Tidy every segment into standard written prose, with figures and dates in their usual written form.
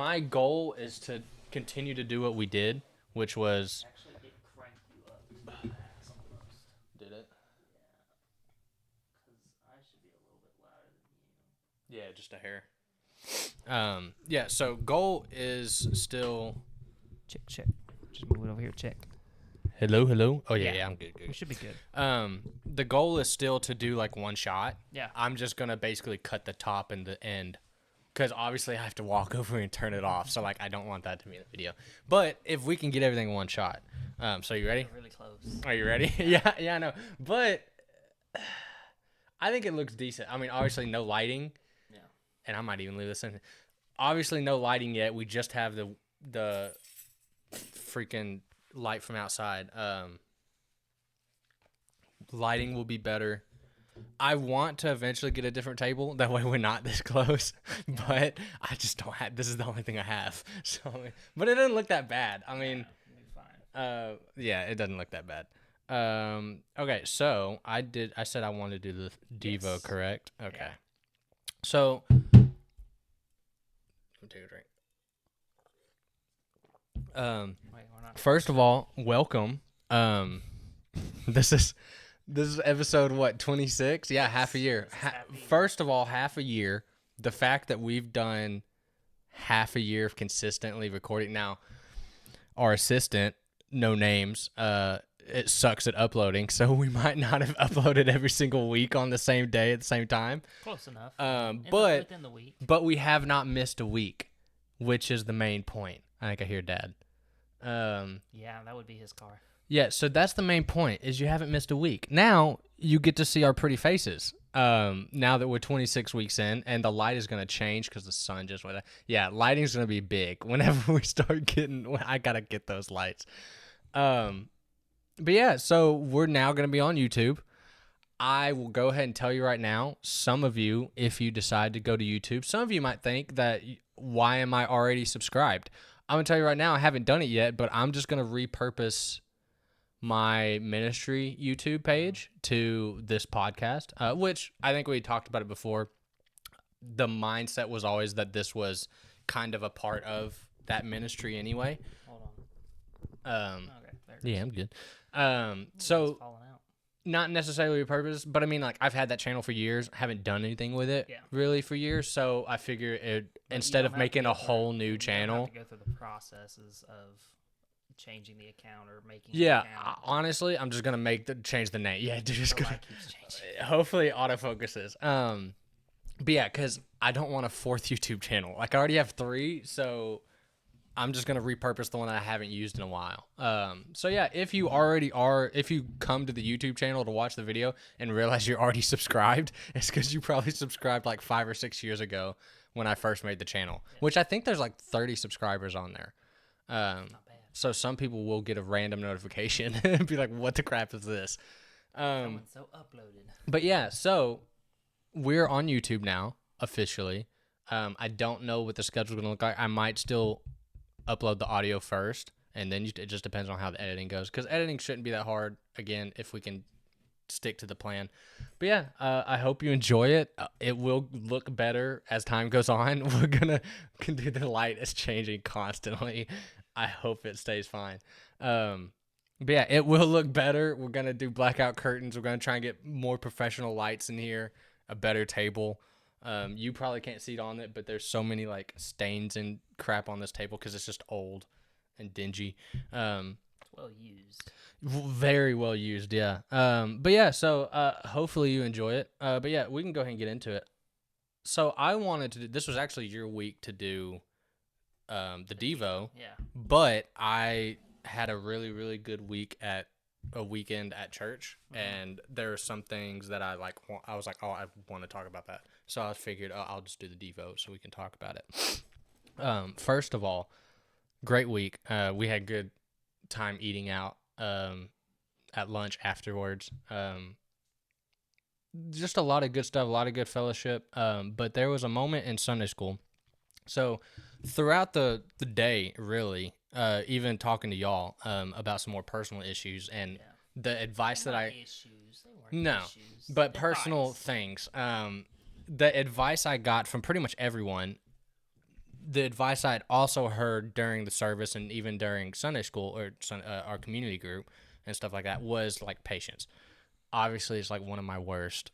my goal is to continue to do what we did, which was. Actually, it cranked you up. Almost. Did it? Because I should be a little bit louder than you. Yeah, just a hair. Yeah. So goal is still. Check. Just move it over here. Check. Hello. Oh Yeah. yeah, I'm good. We should be good. The goal is still to do like one shot. Yeah. I'm just gonna basically cut the top and the end, because obviously I have to walk over and turn it off. So like I don't want that to be in the video. But if we can get everything in one shot, so you ready? We're really close. Are you ready? yeah, I know. But I think it looks decent. I mean, obviously no lighting. Yeah. And I might even leave this in. Obviously no lighting yet. We just have the freaking light from outside. Lighting will be better. I want to eventually get a different table. That way we're not this close. But I just don't have. This is the only thing I have. So, but it doesn't look that bad. I mean, We'll be fine. yeah, it doesn't look that bad. Okay, so I said I wanted to do the Devo, Yes. correct? Okay. Yeah. So, let me take a drink. Wait, we're not. First of all, welcome. This is episode what, 26? Yeah, half a year. This is half a year. First of all, half a year. The fact that we've done half a year of consistently recording. Now, our assistant, no names, it sucks at uploading, so we might not have uploaded every single week on the same day at the same time. Close enough. But within the week. we have not missed a week, which is the main point. I think I hear Dad. Yeah, that would be his car. Yeah, so that's the main point, is you haven't missed a week. Now you get to see our pretty faces. Now that we're 26 weeks in, and the light is going to change because the sun just went. Yeah, lighting's going to be big whenever we start getting. I gotta get those lights. But yeah, so we're now going to be on YouTube. I will go ahead and tell you right now, some of you, if you decide to go to YouTube, some of you might think that, why am I already subscribed? I'm going to tell you right now, I haven't done it yet, but I'm just going to repurpose my ministry YouTube page to this podcast, which I think we talked about it before. The mindset was always that this was kind of a part of that ministry anyway. Hold on. Okay, there it is. Yeah, I'm good. It's So falling out. not necessarily repurpose, but I mean, like, I've had that channel for years. I haven't done anything with it really for years. So I figure But instead you of don't have to making go a through- whole new you don't channel. have to go through the processes of changing the account or making. Yeah, an account. honestly, I'm just gonna change the name. Yeah, just The gonna. light keeps changing. Hopefully, it autofocuses. But yeah, because I don't want a fourth YouTube channel. Like, I already have 3, so I'm just gonna repurpose the one that I haven't used in a while. So yeah, if you come to the YouTube channel to watch the video and realize you're already subscribed, it's because you probably subscribed like 5 or 6 years ago when I first made the channel. Which I think there's like 30 subscribers on there. Not bad. So some people will get a random notification and be like, "What the crap is this?" Someone's so uploaded. But yeah, so we're on YouTube now officially. I don't know what the schedule's gonna look like. I might still upload the audio first, and then it just depends on how the editing goes. Because editing shouldn't be that hard. Again, if we can stick to the plan. But yeah, I hope you enjoy it. It will look better as time goes on. We're gonna do the light is changing constantly. I hope it stays fine. But yeah, it will look better. We're gonna do blackout curtains. We're gonna try and get more professional lights in here, a better table. You probably can't see it on it, but there's so many like stains and crap on this table because it's just old and dingy. Well used. Very well used, yeah. But yeah, so hopefully you enjoy it. But yeah, we can go ahead and get into it. So I wanted to do, this was actually your week to do the Devo, Yeah. but I had a really, really good week at a weekend at church, and there are some things that I like. I was like, oh, I want to talk about that. So I figured I'll just do the Devo so we can talk about it. First of all, great week. We had good time eating out at lunch afterwards. Just a lot of good stuff, a lot of good fellowship. But there was a moment in Sunday school. So throughout the day, really, even talking to y'all about some more personal issues and the advice that Issues. They weren't No, issues. but personal Advice. things. The advice I got from pretty much everyone the advice I'd also heard during the service and even during Sunday school or our community group and stuff like that was like patience. Obviously, it's like one of my worst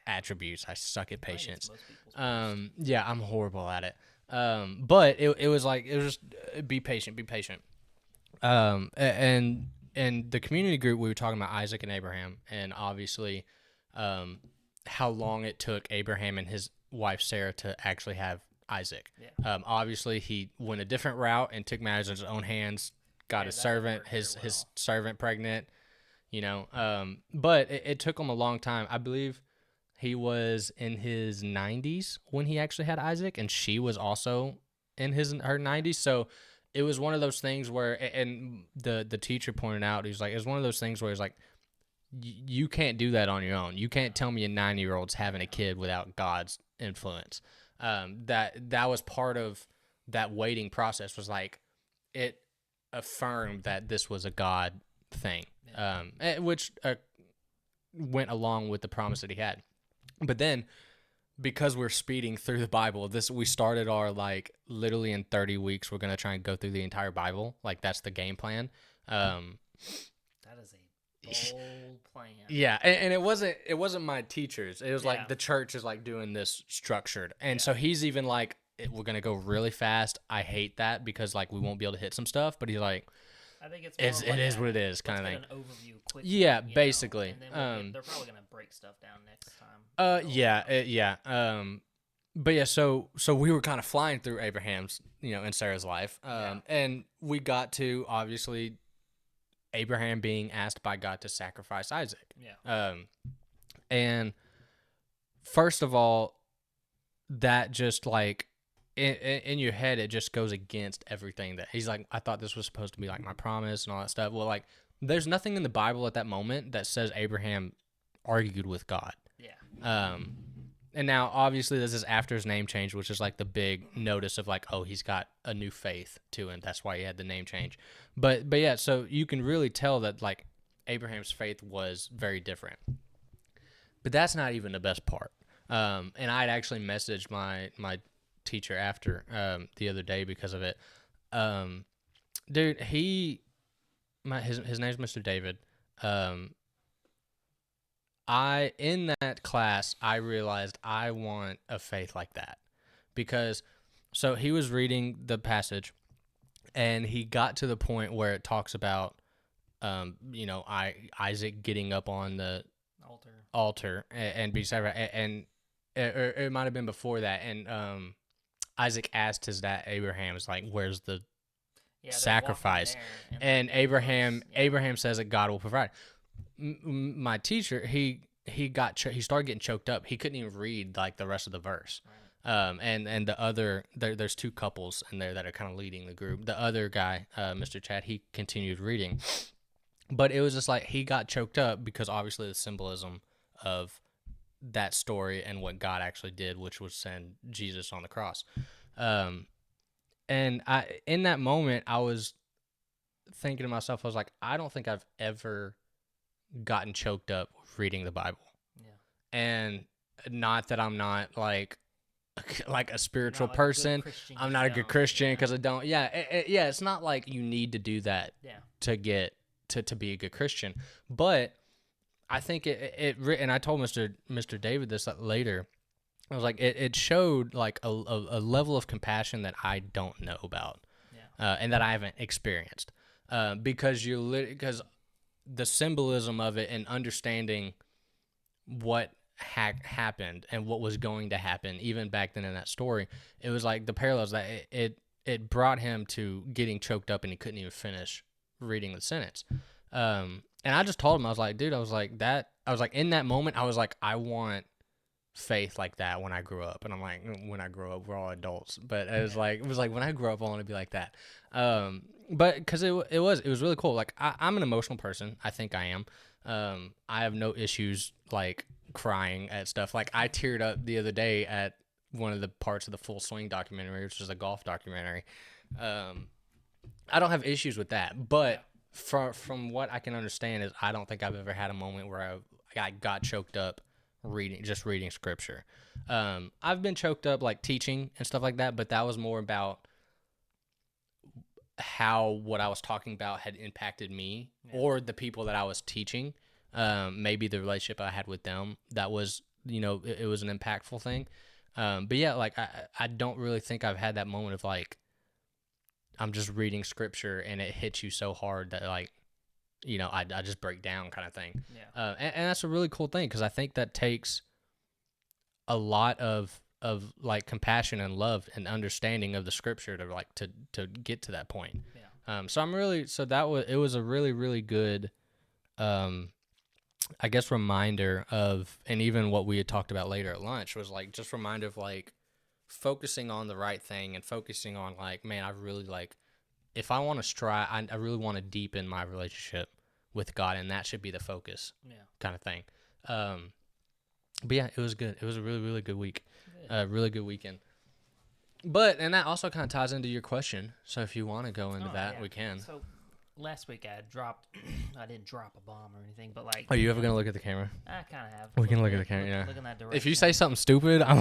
attributes. I suck at patience. Yeah, I'm horrible at it. But it was like, it was just be patient, be patient. And the community group, we were talking about Isaac and Abraham, and obviously, how long it took Abraham and his wife Sarah to actually have Isaac. Yeah. Obviously, he went a different route and took matters in his own hands. Got his servant, his servant pregnant. But it took him a long time. I believe he was in his 90s when he actually had Isaac, and she was also in her 90s. So it was one of those things where, and the teacher pointed out, he's like, it was one of those things where it's like, you can't do that on your own. You can't tell me a 90-year-old's having a kid without God's influence. That was part of that waiting process, was like, it affirmed that this was a God thing, which went along with the promise that he had. But then, because we're speeding through the Bible, we started our, like, literally in 30 weeks, we're going to try and go through the entire Bible. Like, that's the game plan. That is a bold plan. Yeah, and it wasn't my teachers. It was like the church is like doing this structured. And so he's even like, we're going to go really fast. I hate that because, like, we won't be able to hit some stuff. But he's like, I think it is what it is kind of thing. An overview quickly, yeah, basically. And then they're probably gonna break stuff down next time. But yeah, so we were kind of flying through Abraham's, and Sarah's life, and we got to obviously Abraham being asked by God to sacrifice Isaac. Yeah. And first of all, that just like, in your head, it just goes against everything that he's like, I thought this was supposed to be like my promise and all that stuff. Well, like, there's nothing in the Bible at that moment that says Abraham argued with God. Yeah. And now obviously this is after his name change, which is like the big notice of like, oh, he's got a new faith to him. That's why he had the name change. But yeah, so you can really tell that like Abraham's faith was very different. But that's not even the best part. And I'd actually messaged my teacher after the other day because of it. Dude, his name's Mr. David. In that class I realized I want a faith like that, because so he was reading the passage and he got to the point where it talks about Isaac getting up on the altar and be sacrificed, and it might have been before that, and Isaac asked his dad Abraham, is like, where's the sacrifice? And Abraham says that God will provide. My teacher, he started getting choked up. He couldn't even read like the rest of the verse. Right. And the other, there's two couples in there that are kind of leading the group. The other guy, Mr. Chad, he continued reading, but it was just like he got choked up because obviously the symbolism of that story and what God actually did, which was send Jesus on the cross. And in that moment, I was thinking to myself, I was like, I don't think I've ever gotten choked up reading the Bible. Yeah. And not that I'm not like a spiritual person. I'm not a good Christian because I don't. Yeah. It's not like you need to do that to get to be a good Christian. But I think and I told Mr. David this later. I was like, it showed like a level of compassion that I don't know about, and that I haven't experienced, because because the symbolism of it and understanding what happened and what was going to happen, even back then in that story, it was like the parallels that it brought him to getting choked up and he couldn't even finish reading the sentence. And I just told him, I was like, dude, in that moment, I was like, I want faith like that when I grew up. And I'm like, when I grow up, we're all adults, but it was like when I grow up, I want to be like that. But because it was really cool. Like I'm an emotional person. I think I am. I have no issues like crying at stuff. Like I teared up the other day at one of the parts of the Full Swing documentary, which is a golf documentary. I don't have issues with that, but from what I can understand is I don't think I've ever had a moment where I got choked up reading scripture. I've been choked up like teaching and stuff like that, but that was more about how what I was talking about had impacted me or the people that I was teaching. Maybe the relationship I had with them, that was, it was an impactful thing. But yeah, like I don't really think I've had that moment of like, I'm just reading scripture and it hits you so hard that like, I just break down kind of thing. Yeah. And that's a really cool thing, because I think that takes a lot of like compassion and love and understanding of the scripture to like to get to that point. Yeah. It was a really, really good, I guess, reminder of, and even what we had talked about later at lunch was like just reminder of like focusing on the right thing and focusing on like, man, I really like, if I want to strive, I really want to deepen my relationship with God, and that should be the focus, kind of thing. But yeah, it was good. It was a really, really good week, really good weekend. And that also kind of ties into your question. So if you want to go into that, we can. So last week I didn't drop a bomb or anything, but like. Are you ever gonna look at the camera? I kind of have. We can look at the camera. Yeah. Look in that direction. If you say something stupid, I'm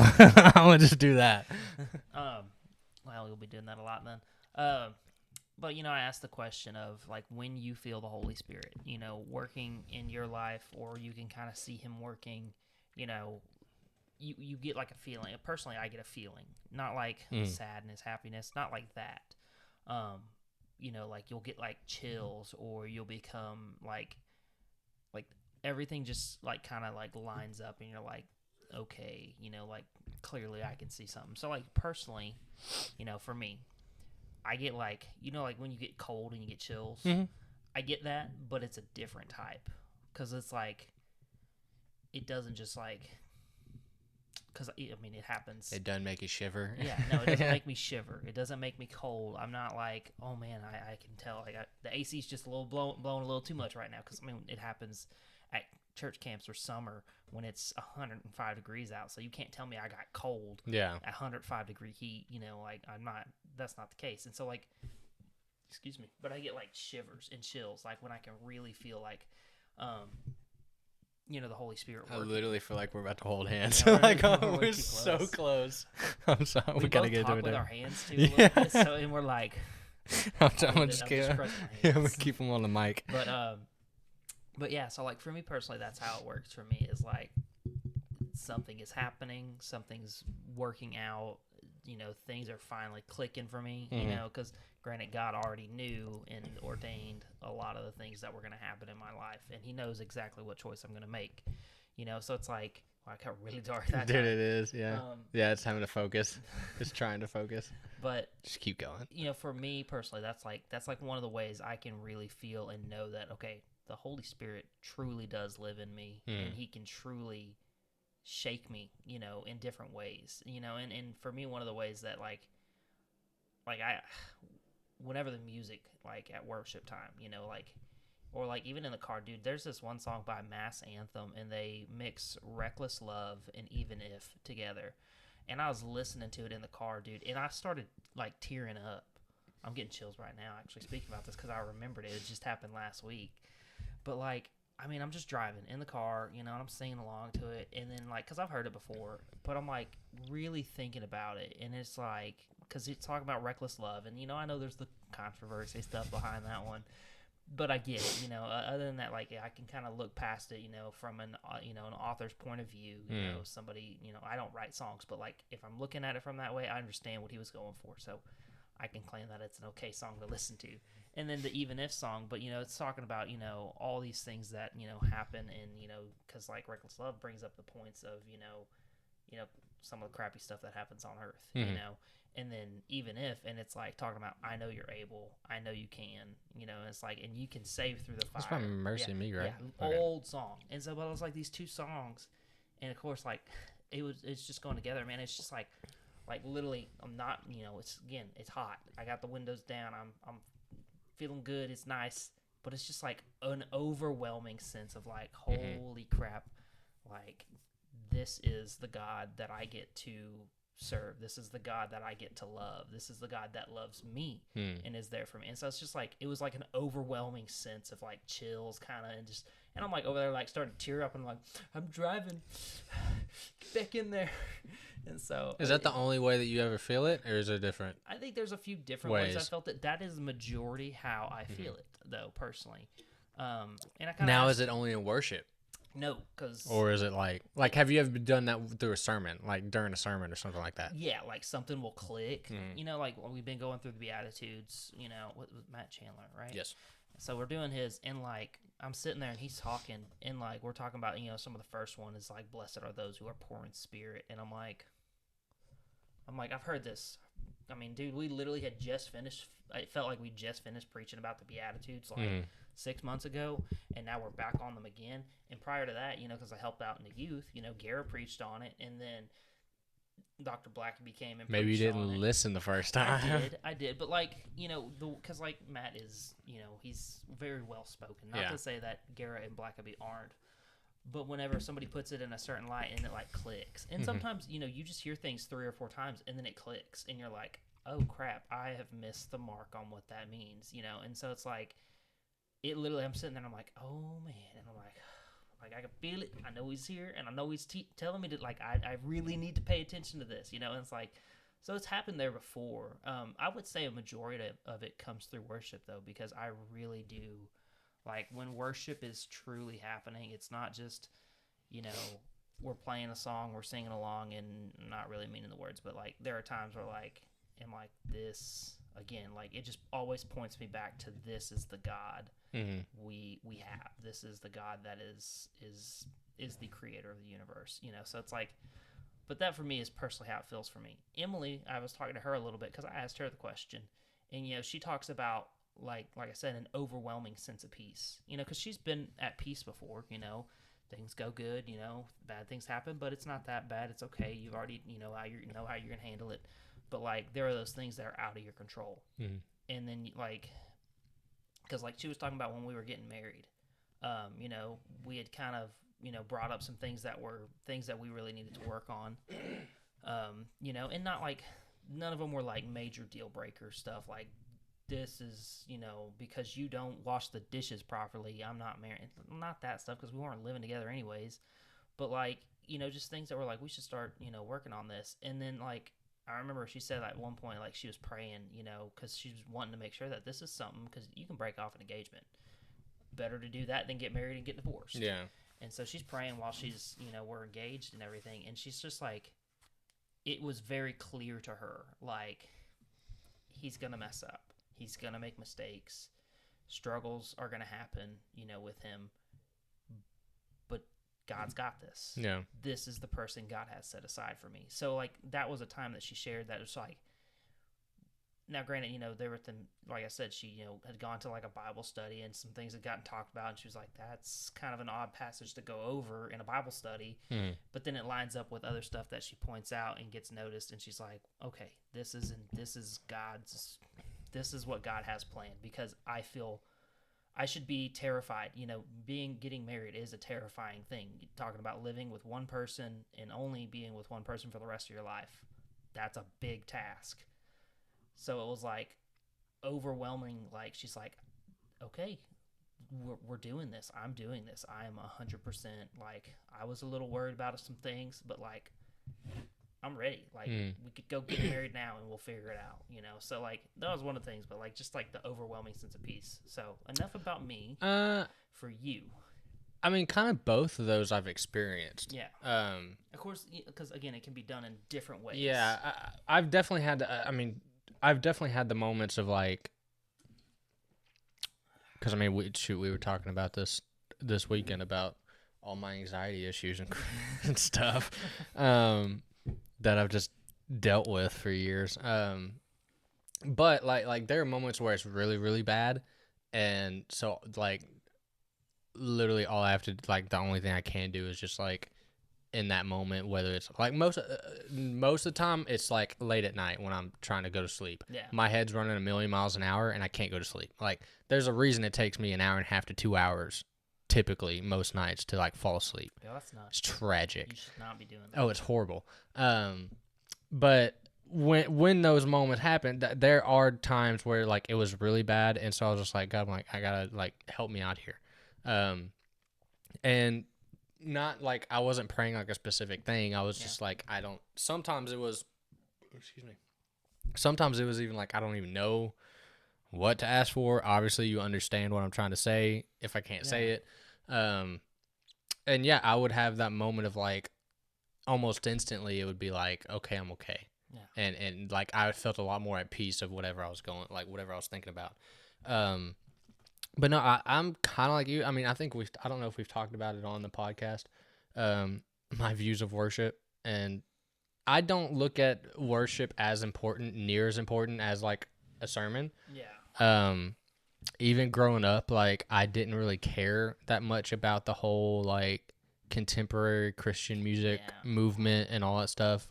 gonna just do that. Well, you'll be doing that a lot then. But I asked the question of like when you feel the Holy Spirit, working in your life, or you can kind of see Him working, you get like a feeling. Personally, I get a feeling, not like sadness, happiness, not like that. Like you'll get like chills, or you'll become like everything just like kind of like lines up, and you're like, okay, like clearly I can see something. So like personally, for me, I get like, like when you get cold and you get chills, I get that, but it's a different type, because it's like, it doesn't just like, because it happens. It doesn't make you shiver. Yeah, no, it doesn't make me shiver. It doesn't make me cold. I'm not like, oh man, I can tell like the AC's just a little blowing a little too much right now, because it happens at church camps or summer when it's 105 degrees out, so you can't tell me I got cold at 105 degree heat. Like I'm not. That's not the case. And so like, excuse me, but I get like shivers and chills, like when I can really feel like, the Holy Spirit working. I literally feel like we're about to hold hands. Yeah, like, we're so close. I'm sorry. We gotta get talk to it. with our hands too. A little bit, so, and we're like, I'm just keep them on the mic. But yeah, so like for me personally, that's how it works for me. Is like something is happening, something's working out. Things are finally clicking for me. Because granted, God already knew and ordained a lot of the things that were going to happen in my life, and He knows exactly what choice I'm going to make. So it's like, I got really dark that Dude, time. it is, yeah. It's having to focus. It's trying to focus. But just keep going. For me personally, that's like one of the ways I can really feel and know that, okay, the Holy Spirit truly does live in me, and He can truly shake me, in different ways, and for me, one of the ways that like I, whenever the music, like at worship time, or like even in the car, dude, there's this one song by Mass Anthem, and they mix Reckless Love and Even If together, and I was listening to it in the car, dude, and I started like tearing up. I'm getting chills right now actually speaking about this, because I remembered it just happened last week. But like, I'm just driving in the car, and I'm singing along to it, and then like, because I've heard it before, but I'm like really thinking about it, and it's like, because it's talking about reckless love, and I know there's the controversy stuff behind that one, but I get it, other than that, like, I can kind of look past it, from an author's point of view, somebody, I don't write songs, but like, if I'm looking at it from that way, I understand what he was going for, so I can claim that it's an okay song to listen to. And then the Even If song, but it's talking about all these things that happen, and because like Reckless Love brings up the points of some of the crappy stuff that happens on Earth, and then Even If, and it's like talking about, I know you're able, I know you can, and it's like, and you can save through the fire. That's by Mercy Me, right? Yeah, okay. Old song. And so, but it was like these two songs, and of course, like it's just going together, man. It's just like literally, I'm not, it's hot. I got the windows down. I'm feeling good. It's nice, but it's just like an overwhelming sense of like, holy crap, like this is the God that I get to serve. This is the God that I get to love. This is the God that loves me and is there for me. And so it's just like, it was like an overwhelming sense of like chills kind of, and I'm like over there like starting to tear up and I'm like, I'm driving back in there. And so is that the only way that you ever feel it, or is it different? I think there's a few different ways I felt it. That is the majority how I feel it though, personally. And I kind of now, is it only in worship? No, because or is it like have you ever done that through a sermon, like during a sermon or something like that? Yeah, like something will click. You know, like when we've been going through the Beatitudes, you know, with Matt Chandler, right? Yes. So we're doing his, and like I'm sitting there and he's talking, and like we're talking about, you know, some of the first one is like, blessed are those who are poor in spirit, and I'm like, I've heard this. I mean, dude, we literally had just finished. It felt like we just finished preaching about the Beatitudes like 6 months ago, and now we're back on them again. And prior to that, you know, because I helped out in the youth, you know, Garrett preached on it, and then Dr. Blackaby came and maybe you preached didn't on it. listen the first time. I did, but like, you know, because like Matt is, you know, he's very well spoken. Not to say that Garrett and Blackaby aren't, but whenever somebody puts it in a certain light and it like clicks, and sometimes, you know, you just hear things 3 or 4 times and then it clicks, and you're like, oh crap, I have missed the mark on what that means, you know. And so it's like, it literally, I'm sitting there and I'm like, oh man, and I'm like I can feel it. I know he's here, and I know he's telling me that like I really need to pay attention to this, you know. And it's like, so it's happened there before. I would say a majority of it comes through worship though, because I really do like when worship is truly happening. It's not just, you know, we're playing a song, we're singing along, and not really meaning the words, but like there are times where like, am like this again, like it just always points me back to this is the God we have. This is the God that is the creator of the universe, you know. So it's like, but that for me is personally how it feels for me. Emily, I was talking to her a little bit because I asked her the question, and you know, she talks about like I said, an overwhelming sense of peace, you know, because she's been at peace before, you know. Things go good, you know, bad things happen, but it's not that bad. It's okay. You've already, you know, how you're gonna handle it. But like there are those things that are out of your control, and then like, because like she was talking about when we were getting married, you know, we had kind of, you know, brought up some things that were things that we really needed to work on, you know, and not like none of them were like major deal breaker stuff like this is, you know, because you don't wash the dishes properly, I'm not married, not that stuff, because we weren't living together anyways, but like, you know, just things that were like we should start, you know, working on this. And then like I remember she said at one point, like she was praying, you know, because she was wanting to make sure that this is something, because you can break off an engagement. Better to do that than get married and get divorced. Yeah. And so she's praying while she's, you know, we're engaged and everything. And she's just like, it was very clear to her, like, he's going to mess up. He's going to make mistakes. Struggles are going to happen, you know, with him. But God's got this. Yeah. This is the person God has set aside for me. So, like, that was a time that she shared that was like, now granted, you know, there were them, like I said, she, you know, had gone to like a Bible study and some things had gotten talked about, and she was like, that's kind of an odd passage to go over in a Bible study. But then it lines up with other stuff that she points out and gets noticed, and she's like, okay, this is what God has planned, because I feel I should be terrified. You know, getting married is a terrifying thing. You're talking about living with one person and only being with one person for the rest of your life. That's a big task. So it was like overwhelming. Like she's like, okay, we're doing this. I'm doing this. I am 100%. Like I was a little worried about some things, but like I'm ready. Like we could go get married now and we'll figure it out, you know? So like that was one of the things, but like just like the overwhelming sense of peace. So enough about me. For you. I mean, kind of both of those I've experienced. Yeah. Of course, because again, it can be done in different ways. Yeah, I've definitely had. I've definitely had the moments of like, because I mean, we were talking about this weekend about all my anxiety issues and stuff that I've just dealt with for years. But like there are moments where it's really, really bad, and so like literally all I have to like the only thing I can do is just like in that moment, whether it's like most of the time it's like late at night when I'm trying to go to sleep. Yeah. My head's running 1,000,000 miles an hour and I can't go to sleep. Like there's a reason it takes me 1.5 hours to 2 hours typically most nights to like fall asleep. Yeah, that's not. It's tragic. You should not be doing that. Oh, it's horrible. but when those moments happen, there are times where like it was really bad, and so I was just like, God, I'm like, I gotta like help me out here, and not like I wasn't praying like a specific thing. I was just like, I don't. Sometimes it was, excuse me. Sometimes it was even like I don't even know what to ask for. Obviously, you understand what I'm trying to say if I can't say it. And yeah, I would have that moment of like almost instantly. It would be like, okay, I'm okay. Yeah. And like I felt a lot more at peace of whatever I was going, like whatever I was thinking about. But no, I'm kind of like you. I mean, I don't know if we've talked about it on the podcast. My views of worship, and I don't look at worship as important, near as important as like a sermon. Yeah. Even growing up, like I didn't really care that much about the whole like contemporary Christian music movement and all that stuff.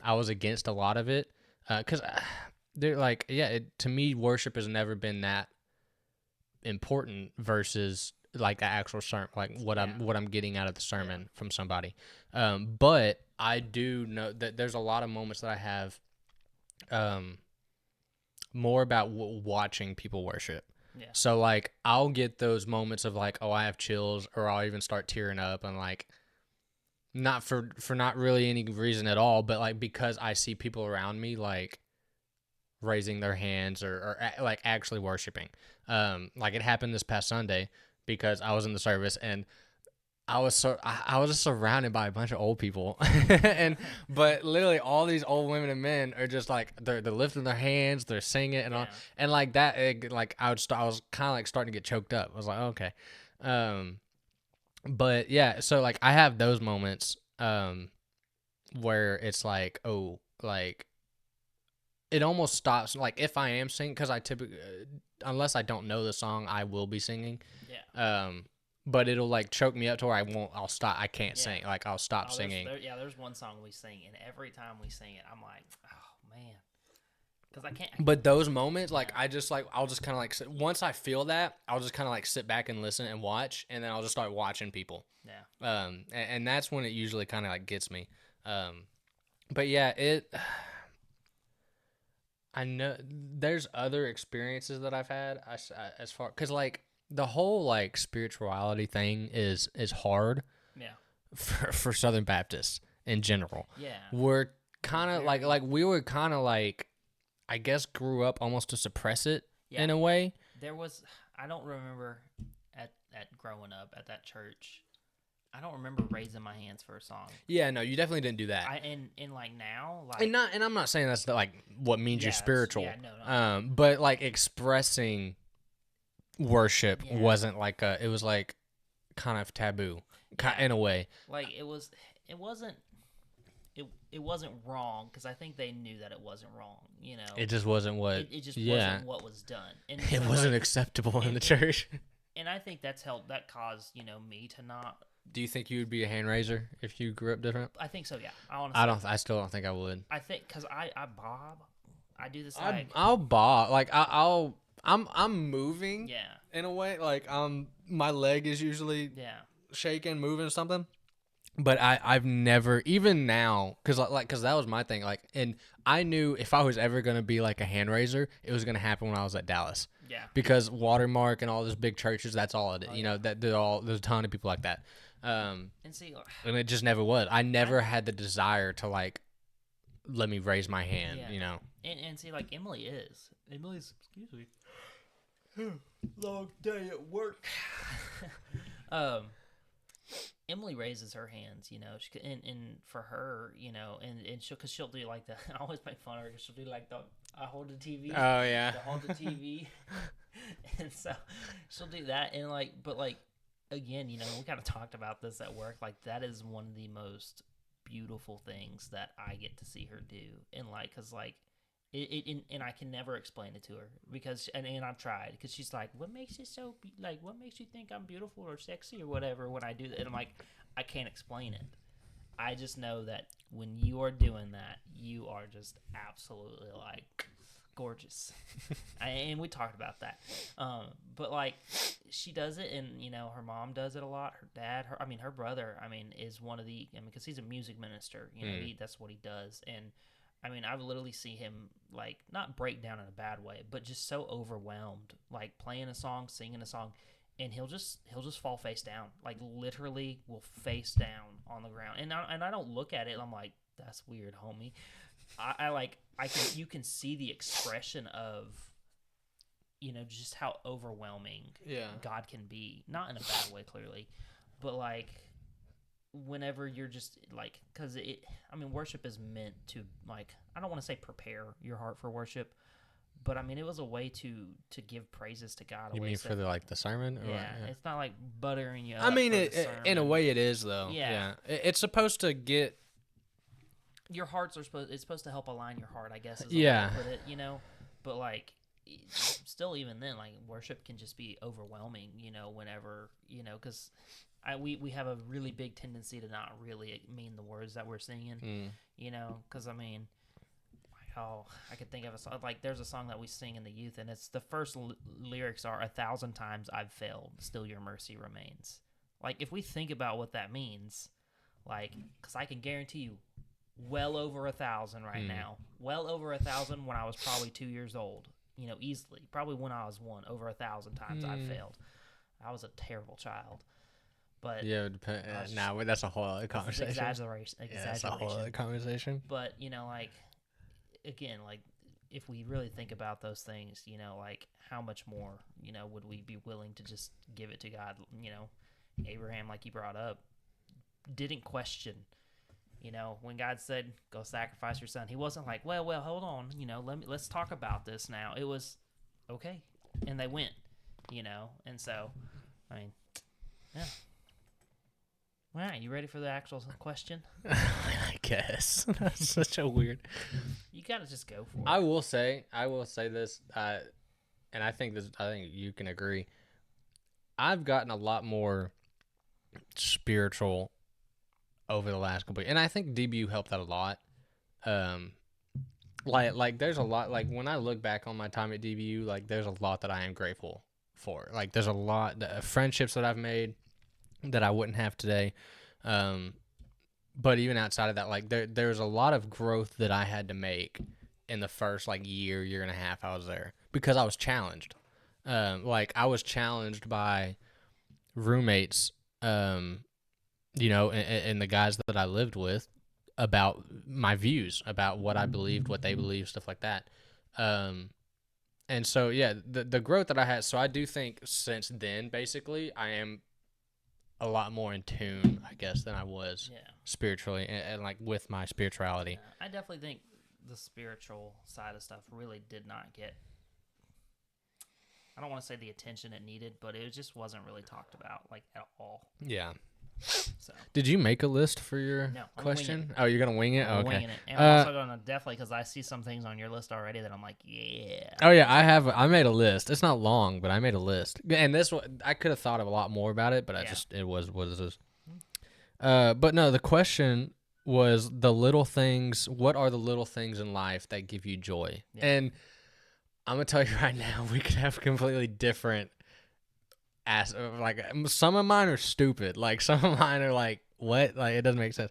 I was against a lot of it because they're like, to me, worship has never been that important versus like the actual sermon, like what I'm getting out of the sermon from somebody. But I do know that there's a lot of moments that I have more about watching people worship. Yeah. So like I'll get those moments of like, oh, I have chills, or I'll even start tearing up, and like not for not really any reason at all, but like because I see people around me like raising their hands or like actually worshiping. Like it happened this past Sunday because I was in the service and I was just surrounded by a bunch of old people, but literally all these old women and men are just like they're lifting their hands, they're singing and all, and like that, like I was kind of like starting to get choked up. I was like, oh, okay, but yeah, so like I have those moments, where it's like, oh, like it almost stops. Like if I am singing, because I typically, unless I don't know the song, I will be singing. Yeah. But it'll like choke me up to where I'll stop. I can't sing. Like I'll stop singing. There's one song we sing, and every time we sing it, I'm like, oh man, because I can't. But those moments, like I'll just kind of like once I feel that, I'll just kind of like sit back and listen and watch, and then I'll just start watching people. Yeah. And that's when it usually kind of like gets me. But yeah, I know there's other experiences that I've had as far because like the whole like spirituality thing is hard. Yeah. For Southern Baptists in general. Yeah. We're kind of like we were kind of like, I guess, grew up almost to suppress it in a way. There was, I don't remember at growing up at that church, I don't remember raising my hands for a song. Yeah, no, you definitely didn't do that. And like now, like, and I'm not saying that's like what means you're spiritual. Yeah, no. But like expressing worship wasn't like it was like kind of taboo in a way. Like it wasn't wrong, because I think they knew that it wasn't wrong, you know. It just wasn't what it just wasn't what was done. And it wasn't acceptable in the church. And I think that caused, you know, me to not. Do you think you would be a hand raiser if you grew up different? I think so, yeah. Honestly, I still don't think I would. I think because I bob. I do this like I'll bob. Like I'm moving. Yeah. In a way, like my leg is usually shaking, moving or something. But I've never, even now, cause that was my thing. Like, and I knew if I was ever gonna be like a hand raiser, it was gonna happen when I was at Dallas. Yeah. Because Watermark and all those big churches, that's all it is. You know, that there's a ton of people like that. And it just never was. I never had the desire to like let me raise my hand. You know. And see, like Emily's excuse me. Long day at work. Emily raises her hands, you know, and for her, you know, and she'll do like the. I always make fun of her because she'll do like I hold the TV. Oh yeah. Hold the TV, and so she'll do that, and like, but like, again, you know, we kind of talked about this at work. Like that is one of the most beautiful things that I get to see her do, and like, cause like. And I can never explain it to her because and I've tried, because she's like, what makes you what makes you think I'm beautiful or sexy or whatever when I do that? And I'm like, I can't explain it. I just know that when you are doing that, you are just absolutely like gorgeous. And we talked about that. But like she does it, and her mom does it a lot. Her dad, her brother, is one of the, because he's a music minister. That's what he does, and I've literally seen him like not break down in a bad way, but just so overwhelmed, like playing a song, singing a song, and he'll just fall face down, like literally will face down on the ground, and I don't look at it. I'm like, that's weird, homie. You can see the expression of, just how overwhelming God can be. Not in a bad way, clearly, but like whenever you're just like, because worship is meant to, like, I don't want to say prepare your heart for worship, but it was a way to give praises to God. You mean for the sermon? Or yeah, it's not like buttering you up. In a way it is though. Yeah. It's supposed to get your hearts are supposed. It's supposed to help align your heart, I guess. Is the way to put it, But like, still, even then, like worship can just be overwhelming. Whenever because we have a really big tendency to not really mean the words that we're singing. Because I could think of a song. Like, there's a song that we sing in the youth, and it's the first lyrics are 1,000 times I've failed, still your mercy remains. Like, if we think about what that means, like, because I can guarantee you, well over 1,000 right now. Well over 1,000 when I was probably 2 years old. Easily. Probably when I was 1, over 1,000 times I failed. I was a terrible child. But yeah, that's a whole other conversation. Exaggeration. Yeah, that's a whole other conversation. But like, again, like if we really think about those things, like how much more, would we be willing to just give it to God? Abraham, like you brought up, didn't question. When God said, "Go sacrifice your son," he wasn't like, "Well, hold on, let's talk about this now." It was, okay, and they went, and so, yeah. All right, you ready for the actual question? I guess. That's such a weird. You gotta just go for it. I will say this, and I think you can agree. I've gotten a lot more spiritual over the last couple of years, and I think DBU helped that a lot. Like there's a lot, like when I look back on my time at DBU, like there's a lot that I am grateful for. Like there's a lot of friendships that I've made that I wouldn't have today. But even outside of that, like there's a lot of growth that I had to make in the first year and a half I was there, because I was challenged. I was challenged by roommates, and the guys that I lived with about my views, about what I believed, what they believed, stuff like that. And so, yeah, the growth that I had, so I do think since then, basically, I am a lot more in tune, I guess, than I was spiritually and like with my spirituality. Yeah, I definitely think the spiritual side of stuff really did not get, I don't want to say the attention it needed, but it just wasn't really talked about at all. Yeah. So. Did you make a list for your question? Oh, you're gonna wing it? I'm okay. Winging it. And I'm also gonna definitely, because I see some things on your list already that I'm like, yeah. Oh yeah, I made a list. It's not long, but I made a list. And this one, I could have thought of a lot more about it, but it was what it is. But no, the question was the little things. What are the little things in life that give you joy? Yeah. And I'm gonna tell you right now, we could have completely different. Some of mine are stupid. Like some of mine are like, what? Like it doesn't make sense.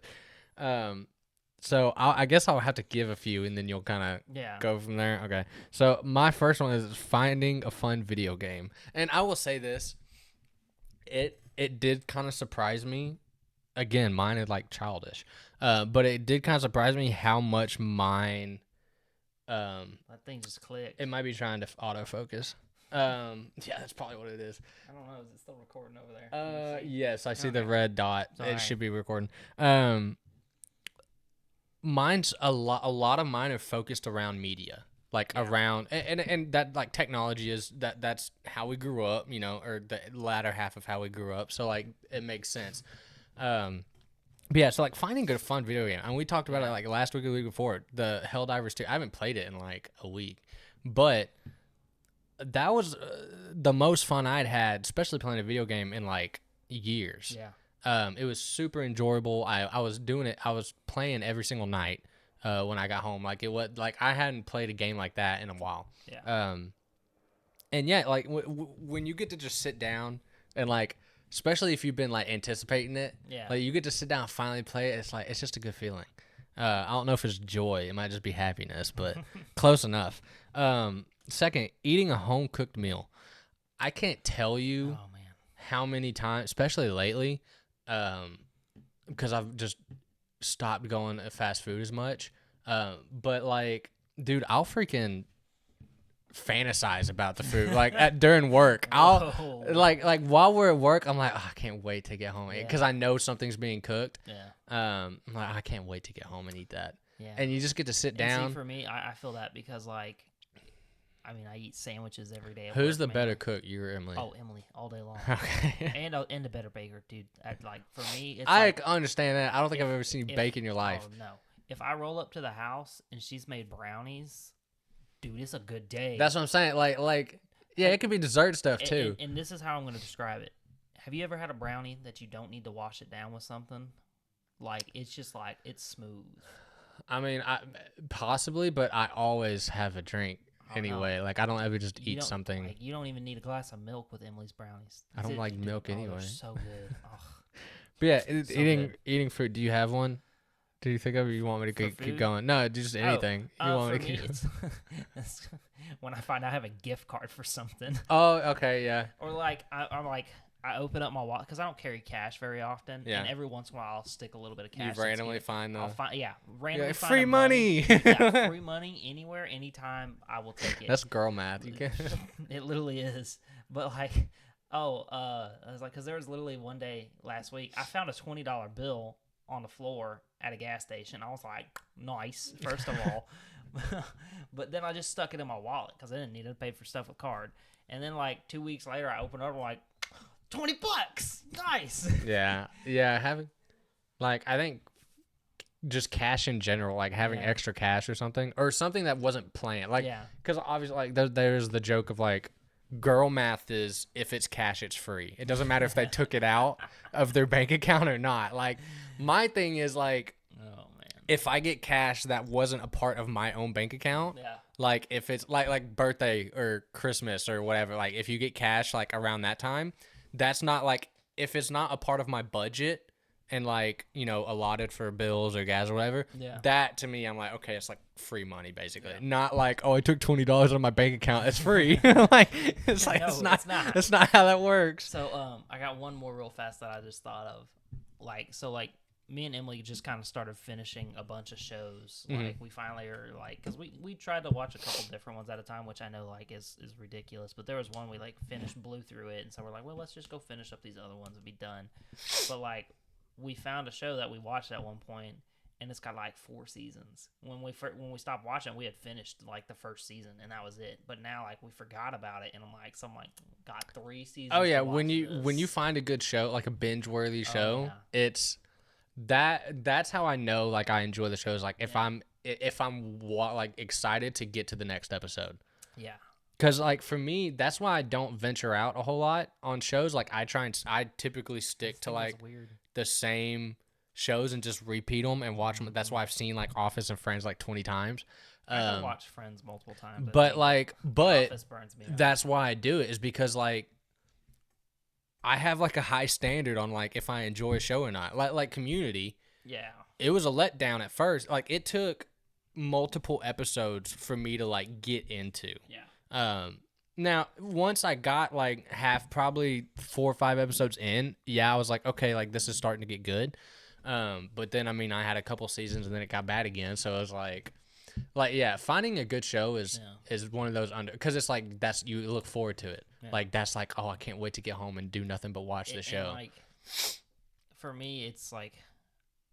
So I guess I'll have to give a few, and then you'll kind of go from there. Okay. So my first one is finding a fun video game, and I will say this: it did kind of surprise me. Again, mine is childish, but it did kind of surprise me how much mine. That thing just clicked. It might be trying to autofocus. Yeah, that's probably what it is. I don't know. Is it still recording over there? Yes, I see the red dot. It should be recording. Mine's a lot of mine are focused around media, around and that technology is that's how we grew up, or the latter half of how we grew up. So it makes sense. But yeah, so finding a fun video game, and we talked about it last week or the week before, the Helldivers 2. I haven't played it in a week, but that was the most fun I'd had, especially playing a video game in years. Yeah. It was super enjoyable. I was doing it. I was playing every single night when I got home. It was I hadn't played a game like that in a while. Yeah. And yeah, like when you get to just sit down and like, especially if you've been like anticipating it, Yeah. like you get to sit down and finally play it. It's like it's just a good feeling. I don't know if it's joy. It might just be happiness, but close enough. Second, eating a home cooked meal. I can't tell you Oh man. how many times, especially lately, because I've just stopped going to fast food as much. But like, dude, I'll freaking fantasize about the food like during work. I'll Whoa. like while we're at work, I'm like, oh, I can't wait to get home Yeah. because I know something's being cooked. Yeah. I'm like, I can't wait to get home and eat that. Yeah. And you just get to sit And down. see, for me, I feel that because like, I mean, I eat sandwiches every day. At Who's work, the man. better cook, you or Emily? Oh, Emily, all day long. Okay. and a better baker, dude. Like for me, it's I like, understand that. I don't think I've ever seen you if- bake in your life. Oh no! If I roll up to the house and she's made brownies, dude, it's a good day. That's what I'm saying. Like, yeah, it could be dessert stuff And- too. And this is how I'm going to describe it. Have you ever had a brownie that you don't need to wash it down with something? Like it's just like it's smooth. I mean, possibly, but I always have a drink Oh, no. anyway. Like I don't ever just You eat don't- something. Like, you don't even need a glass of milk with Emily's brownies. I don't like milk they're anyway. so good. Ugh. But yeah, So eating fruit. Do you have one? Do you think of it? You want me to For keep food? going? No, just anything. You want me For to me, keep? it's when I find I have a gift card for something, Oh, okay, yeah. or like I'm like I open up my wallet because I don't carry cash very often, Yeah. and every once in a while I'll stick a little bit of You cash. that's randomly good. find the I'll find randomly find free a money. yeah, free money anywhere, anytime. I will take it. That's girl math. You can. It literally is. But like, I was like, because there was literally one day last week I found a $20 bill on the floor at a gas station. I was like, nice, first of all. But then I just stuck it in my wallet because I didn't need it to pay for stuff with card. And then like 2 weeks later, I opened it up, I'm like, $20, nice. Yeah, having like I think just cash in general, like having Yeah. extra cash or something that wasn't planned, like Yeah. because obviously like there's the joke of like girl math is if it's cash it's free. It doesn't matter if they took it out of their bank account or not. Like my thing is like Oh man. if I get cash that wasn't a part of my own bank account, Yeah. like if it's like birthday or Christmas or whatever, like if you get cash like around that time, that's not like if it's not a part of my budget and like, you know, allotted for bills or gas or whatever, Yeah. that to me I'm like, okay, it's like free money basically. Yeah. Not like, oh, I took $20 out of my bank account, it's free. Like it's like No, it's not it's not. that's not how that works. So I got one more real fast that I just thought of. Like me and Emily just kind of started finishing a bunch of shows. Mhm. Like we finally are like, because we tried to watch a couple different ones at a time, which I know like is ridiculous. But there was one we like blew through it, and so we're like, well, let's just go finish up these other ones and be done. But like we found a show that we watched at one point, and it's got like 4 seasons. When we stopped watching, we had finished like the first season, and that was it. But now like we forgot about it, and I'm like, got 3 seasons. Oh yeah, to when watch you this. find a good show, like a binge-worthy show, yeah. it's that's how I know like I enjoy the shows. Like if Yeah. I'm like excited to get to the next episode. Yeah. Cause like for me, that's why I don't venture out a whole lot on shows. Like I typically stick to This thing was like weird. the same shows and just repeat them and watch them. That's why I've seen like Office and Friends like 20 times. I watch Friends multiple times. But like, but Office burns me out. that's why I do it is because like I have like a high standard on like if I enjoy a show or not. Like Community, Yeah. it was a letdown at first. Like it took multiple episodes for me to like get into. Yeah. Now once I got like probably 4 or 5 episodes in, yeah, I was like, okay, like this is starting to get good. But then I mean I had a couple seasons and then it got bad again. So it was like yeah, finding a good show is one of those because it's like that's you look forward to it. Yeah. Like that's like, oh, I can't wait to get home and do nothing but watch the And, show. like, for me, it's like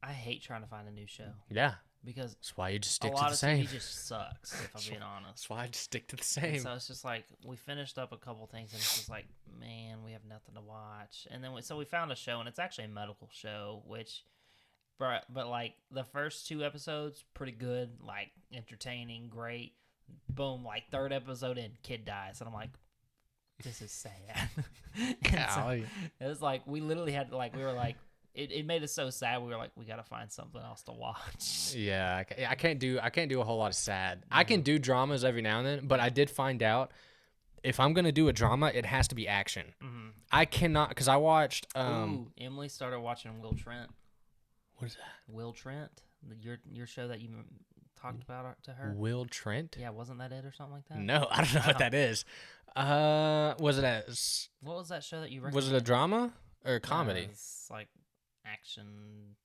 I hate trying to find a new show Yeah, because that's why you just a stick to lot the of same. TV just sucks. If I'm being honest. That's why I just stick to the And same. so it's just like we finished up a couple things, and it's just like, man, we have nothing to watch. And then so we found a show, and it's actually a medical show, which, but like the first 2 episodes, pretty good, like entertaining, great. Boom, like 3rd episode in, kid dies, and I'm like, this is sad. And so Golly. it was like we literally had like we were like it made us so sad. We were like, we gotta find something else to watch. Yeah, I can't do a whole lot of sad. I can do dramas every now and then, but I did find out if I'm gonna do a drama, it has to be action. Mm-hmm. I cannot because I watched. Ooh, Emily started watching Will Trent. What is that? Will Trent, your show that you talked about to her. Will Trent? Yeah, wasn't that it or something like that? No, I don't know what that is. Was it a? What was that show that you recommended? Was it a drama or a comedy? It's like action.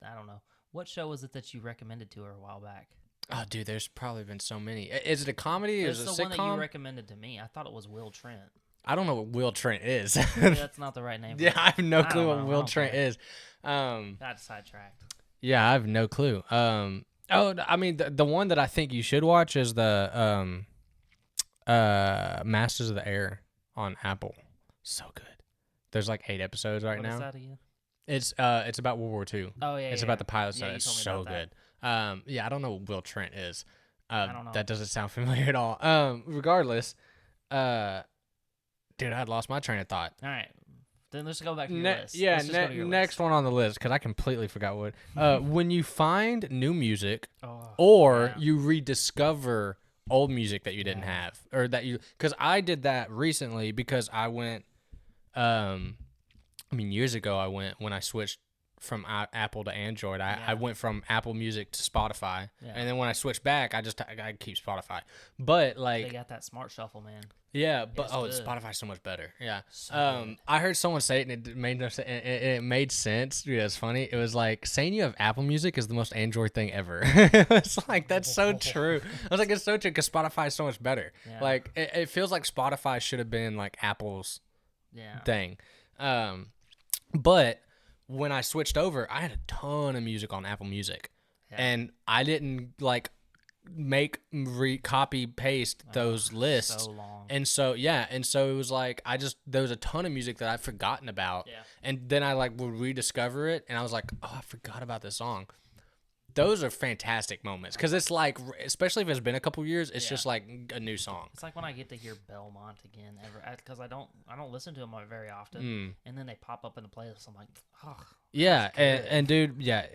I don't know. What show was it that you recommended to her a while back? Oh, dude, there's probably been so many. Is it a comedy? It's Is it the a one that you sitcom? recommended to me. I thought it was Will Trent. I don't know what Will Trent is. Maybe that's not the right name. Yeah, I have no I clue don't what know. I Will don't Trent care. is. Got sidetracked. Yeah, I have no clue. Oh, I mean, the one that I think you should watch is the Masters of the Air on Apple. So good. There's like 8 episodes right What now. is that again? It's about World War II. Oh yeah. It's yeah, about the pilot yeah, study. you It's told me so about good. that. Yeah, I don't know what Will Trent is. I don't know. That doesn't sound familiar at all. Regardless, dude, I had lost my train of thought. All right. Then let's go back to your list. Yeah, Let's just go to your next list. one on the list because I completely forgot what. When you find new music Oh, or yeah. you rediscover old music that you didn't Yeah. have, or that you, because I did that recently because I went, I mean years ago I went when I switched from Apple to Android. I Yeah. went from Apple Music to Spotify, Yeah. and then when I switched back, I keep Spotify. But They like, got that smart shuffle, man. yeah, but It's oh, good. Spotify's so much better. Yeah. So good. I heard someone say it and it made no sense. It made sense. Yeah, it's funny. It was like saying you have Apple Music is the most Android thing ever. It's like that's so true. I was like, it's so true because Spotify is so much better. Yeah. Like it feels like Spotify should have been like Apple's Yeah. thing. But when I switched over, I had a ton of music on Apple Music, Yeah. and I didn't like copy paste those lists. So long. And so it was like there was a ton of music that I'd forgotten about, Yeah. and then I like would rediscover it, and I was like, oh, I forgot about this song. Those are fantastic moments because it's like, especially if it's been a couple years, it's Yeah. just like a new song. It's like when I get to hear Belmont again, because I don't listen to them very often, Mm. and then they pop up in the playlist. I'm like, oh, Yeah, good. and dude, yeah,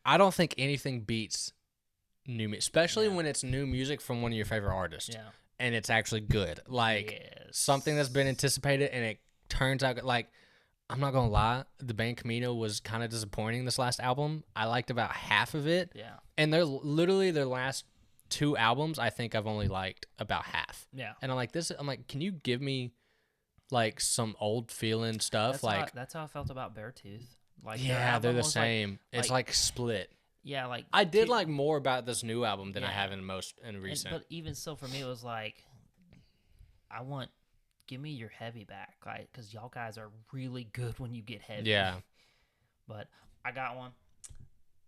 I don't think anything beats new music, especially Yeah. when it's new music from one of your favorite artists, yeah, and it's actually good. Like yes. something that's been anticipated and it turns out good. Like, I'm not gonna lie, the band Camino was kind of disappointing this last album. I liked about half of it, Yeah, and they're literally their last 2 albums. I think I've only liked about half, yeah. and I'm like, can you give me like some old feeling stuff? That's how I felt about Beartooth. Like their Yeah, they're album the was same. It's like- like split. yeah, like I did two- like more about this new album than I Yeah. have in recent. But even still, for me, it was like, give me your heavy back, like, because y'all guys are really good when you get heavy. Yeah. But I got one.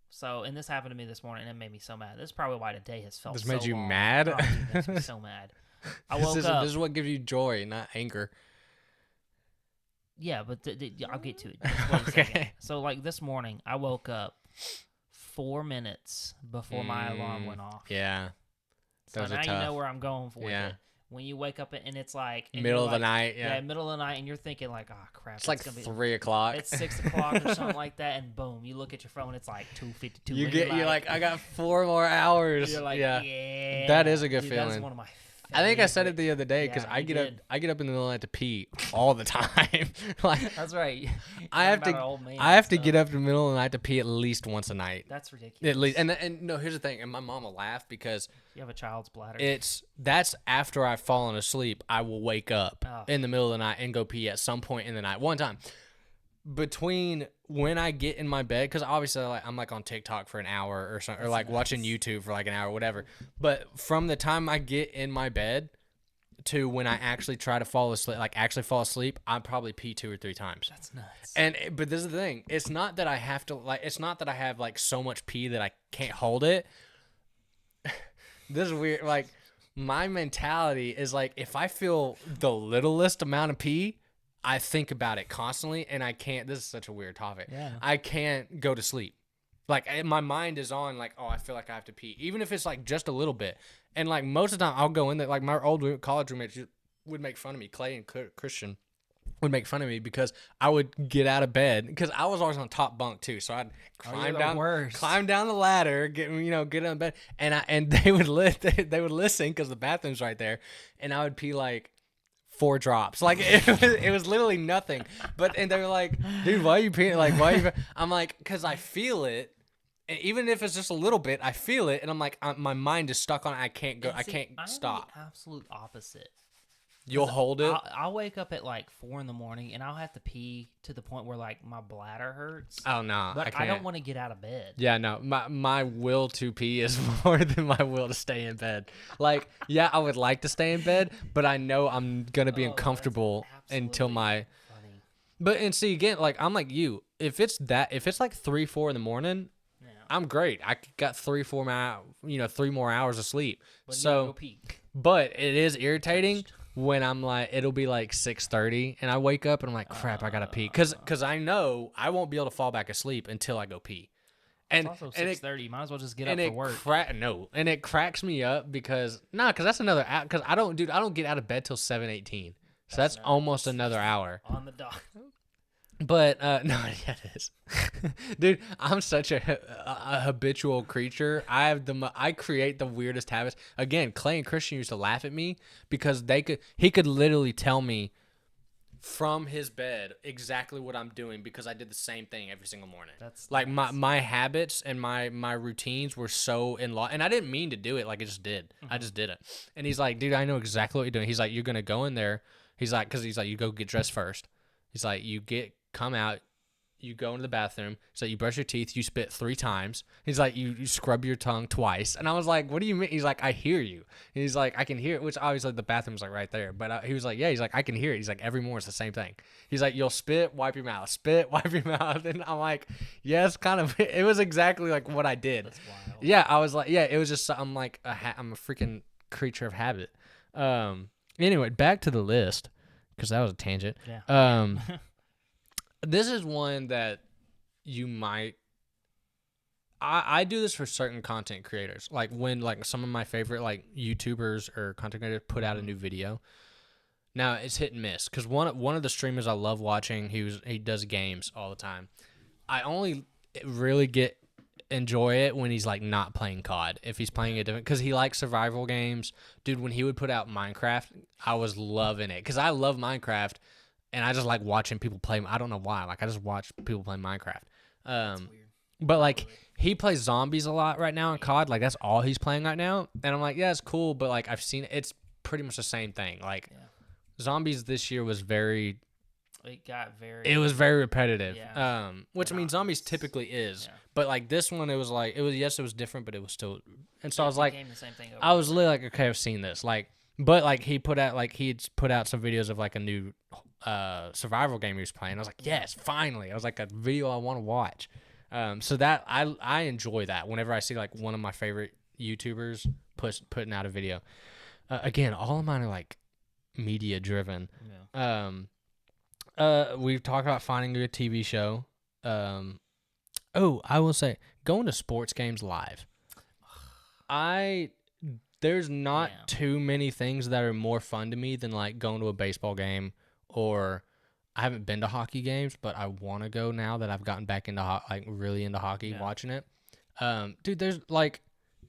So, and this happened to me this morning, and it made me so mad. This is probably why the day has felt This so made you long. mad? Oh, dude, it makes me so mad. I woke this up. is what gives you joy, not anger. Yeah, but I'll get to it. Just wait a second. Okay. So, like this morning, I woke up 4 minutes before my alarm went off. Yeah. So Those are now you tough. know where I'm going for Yeah. it. When you wake up and it's like and Middle you're of the like- night. Yeah. middle of the night, and you're thinking like, oh crap, It's like gonna be 3 o'clock. it's 6 o'clock or something like that, and boom, you look at your phone, it's like 2:52. You're like, I got 4 more hours. you're like, yeah. yeah, That is a good dude, That's feeling. one of my. I think I said favorite- it the other day because Yeah, I you get did. I get up in the middle of the night to pee all the time. Like That's right. I have to I have to get up in the middle of the night to pee at least once a night. That's ridiculous. At least, and no, here's the thing, and my mom will laugh because You have a child's bladder. that's after I've fallen asleep. I will wake up Oh. in the middle of the night and go pee at some point in the night. One time between when I get in my bed, because obviously I'm like on TikTok for an hour or something, or like watching YouTube for like an hour, whatever. But from the time I get in my bed to when I actually try to fall asleep, I probably pee 2 or 3 times. That's nuts. But this is the thing. It's not that I have to it's not that I have like so much pee that I can't hold it. This is weird. Like my mentality is like if I feel the littlest amount of pee, I think about it constantly and I can't. This is such a weird topic. Yeah. I can't go to sleep. Like my mind is on like, oh, I feel like I have to pee, even if it's like just a little bit. And like most of the time, I'll go in there. Like my old college roommates would make fun of me. Clay and Christian would make fun of me because I would get out of bed because I was always on top bunk too. So I'd climb down the ladder, get in bed, and they would listen because the bathroom's right there, and I would pee like 4 drops. Like it was literally nothing. And they were like, dude, why are you peeing? Like, why are you? I'm like, because I feel it. And even if it's just a little bit, I feel it, and I'm like, my mind is stuck on it. I can't go. I can't stop. I'm the absolute opposite. You'll hold it. I'll wake up at like 4 a.m. and I'll have to pee to the point where like my bladder hurts. Oh no, but I don't want to get out of bed. Yeah, no, my will to pee is more than my will to stay in bed. Like, yeah, I would like to stay in bed, but I know I'm gonna be uncomfortable until my. Funny. But and see again, like I'm like you. If it's like 3, 4 in the morning, yeah. I'm great. I got 3 more hours of sleep. But so, go pee. But it is irritating. When I'm like, it'll be like 6:30, and I wake up and I'm like, crap, I gotta pee, cause I know I won't be able to fall back asleep until I go pee. And it's also 6:30. Might as well just get up for work. And it cracks me up because that's another hour. Cause I don't get out of bed till 7:18, so that's almost another hour on the dot. But no, yeah, it is, dude. I'm such a habitual creature. I create the weirdest habits. Again, Clay and Christian used to laugh at me because he could literally tell me from his bed exactly what I'm doing because I did the same thing every single morning. That's like nice. my habits and my routines were so in law, and I didn't mean to do it. Like I just did. I just did it. And he's like, dude, I know exactly what you're doing. He's like, you're gonna go in there. He's like, you go get dressed first. He's like, come out, you go into the bathroom, so you brush your teeth, you spit 3 times. He's like, you scrub your tongue twice. And I was like, what do you mean? He's like, I hear you. And he's like, I can hear it, which obviously the bathroom's like right there. But he was like, yeah, he's like, I can hear it. He's like, every morning it's the same thing. He's like, you'll spit, wipe your mouth, spit, wipe your mouth. And I'm like, yes, kind of. It was exactly like what I did. That's wild. Yeah, I was like, yeah, it was just, I'm like, I'm a freaking creature of habit. Anyway, back to the list, because that was a tangent. Yeah. This is one that you might. I do this for certain content creators. Like when like some of my favorite like YouTubers or content creators put out a new video. Now it's hit and miss because one of the streamers I love watching, he does games all the time. I only really enjoy it when he's like not playing COD. If he's playing a different, because he likes survival games. Dude, when he would put out Minecraft, I was loving it because I love Minecraft. And I just like watching people play. I don't know why. Like I just watch people play Minecraft. That's weird. But like he plays zombies a lot right now in COD. Like that's all he's playing right now. And I'm like, yeah, it's cool. But like I've seen it's pretty much the same thing. Like zombies this year was very. It was very repetitive. Yeah. Which I mean zombies typically is. Yeah. But like this one, it was it was different, but it was still. And so I was like, the same thing I was literally like, okay, I've seen this. Like, but like he'd put out some videos of like a new. Survival game he was playing. I was like, yes, finally. I was like, a video I want to watch. So that I enjoy that whenever I see like one of my favorite YouTubers putting out a video. Again, all of mine are like media driven. Yeah. We've talked about finding a good TV show. I will say going to sports games live. There's not too many things that are more fun to me than like going to a baseball game. Or I haven't been to hockey games, but I want to go now that I've gotten back into really into hockey, watching it. Dude, there's like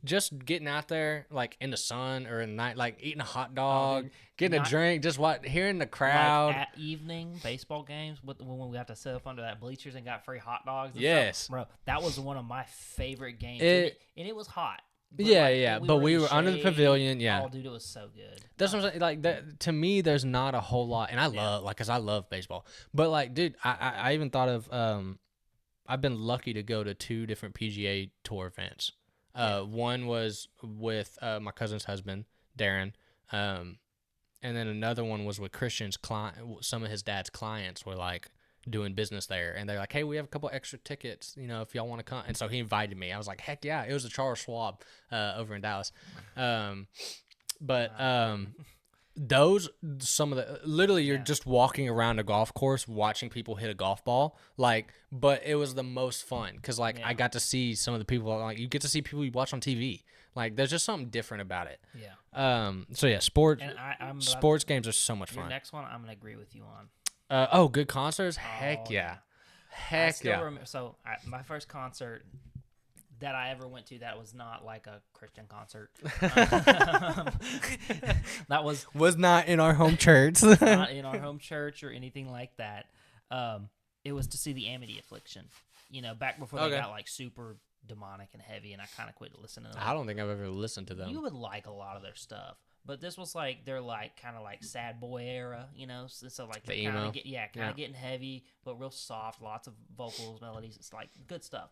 just getting out there like in the sun or in the night, like eating a hot dog, getting a drink, just hearing the crowd. Like at evening baseball games when we got to sit up under that bleachers and got free hot dogs. Yes, stuff. Bro, that was one of my favorite games, and it was hot. But we were under the pavilion. Yeah. Oh, dude, it was so good. That's what I'm saying. Like that to me, there's not a whole lot, and I love cause I love baseball. But like, dude, I even thought of I've been lucky to go to 2 different PGA Tour events. One was with my cousin's husband, Darren, and then another one was with Christian's client. Some of his dad's clients were like doing business there, and they're like, hey, we have a couple extra tickets, if y'all want to come. And so he invited me. I was like, heck yeah. It was a Charles Schwab over in Dallas. Those some of the literally you're just walking around a golf course watching people hit a golf ball, but it was the most fun because I got to see some of the people, like you get to see people you watch on TV. Like there's just something different about it. So yeah, sports games are so much fun. Your next one I'm gonna agree with you on. Good concerts? Heck yeah. Heck yeah. So my first concert, that I ever went to that was not like a Christian concert. That was not in our home church. not in our home church or anything like that. It was to see the Amity Affliction. You know, back before they got like super demonic and heavy, and I kind of quit listening to them. I don't think I've ever listened to them. You would like a lot of their stuff, but this was like their like kind of like sad boy era, you know. So like the emo, kind of getting heavy, but real soft, lots of vocals, melodies. It's like good stuff.